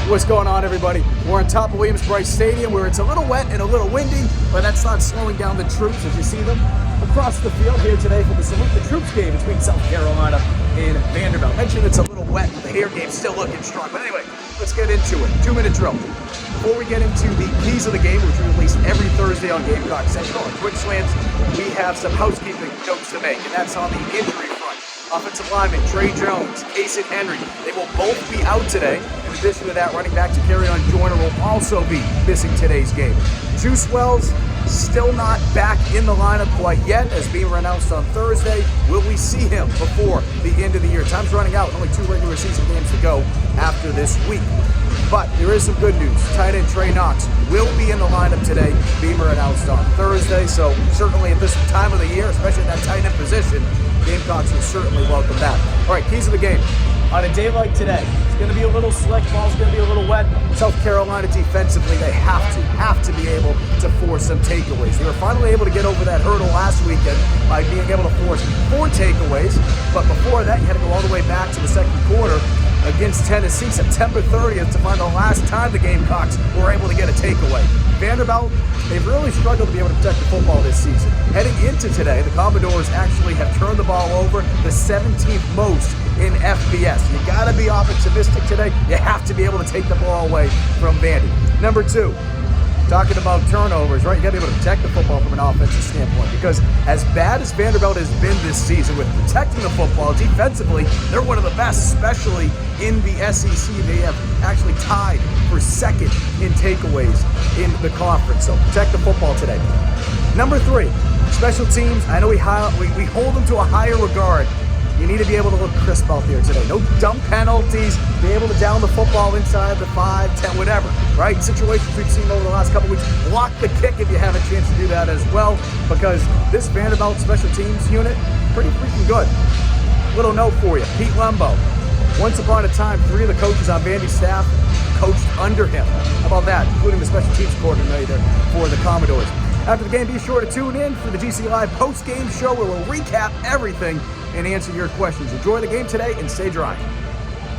What's going on, everybody? We're on top of Williams-Brice Stadium, where it's a little wet and a little windy, but that's not slowing down the troops as you see them across the field here today for the Salute the Troops game between South Carolina and Vanderbilt. I mentioned it's a little wet, but the hair game's still looking strong. But anyway, let's get into it. 2-minute drill. Before we get into the keys of the game, which we release every Thursday on Gamecock Central on Quick Slants, we have some housekeeping notes to make, and that's on the injury front. Offensive lineman Trey Jones, Casey Henry, they will both be out today. In addition to that, running back Takarion Joyner will also be missing today's game. Juice Wells still not back in the lineup quite yet, as being announced on Thursday. Will we see him before the end of the year? Time's running out, only 2 regular season games to go after this week. But there is some good news. Tight end Trey Knox will be in the lineup today. Beamer announced on Thursday, so certainly at this time of the year, especially at that tight end position, Gamecocks will certainly welcome that. All right, keys of the game. On a day like today, it's going to be a little slick, ball's going to be a little wet. South Carolina defensively, they have to be able to force some takeaways. They were finally able to get over that hurdle last weekend by being able to force 4 takeaways, but before that, you had to go all the way back to the second quarter against Tennessee, September 30th, to find the last time the Gamecocks were able to get a takeaway. Vanderbilt, they've really struggled to be able to protect the football this season. Heading into today, the Commodores actually have turned the ball over the 17th most in FBS. You got to be optimistic today. You have to be able to take the ball away from Vandy. Number 2. Talking about turnovers, right? You got to be able to protect the football from an offensive standpoint, because as bad as Vanderbilt has been this season with protecting the football, defensively, they're one of the best, especially in the SEC. They have actually tied for second in takeaways in the conference. So protect the football today. Number 3, special teams. I know we hold them to a higher regard. You need to be able to look crisp out there today. No dumb penalties. Be able to down the football inside the 5, 10, whatever, right? Situations we've seen over the last couple weeks. Block the kick if you have a chance to do that as well, because this Vanderbilt special teams unit, pretty freaking good. Little note for you. Pete Lembo. Once upon a time, 3 of the coaches on Vandy's staff coached under him. How about that? Including the special teams coordinator for the Commodores. After the game, be sure to tune in for the GC Live post-game show, where we'll recap everything and answer your questions. Enjoy the game today and stay dry.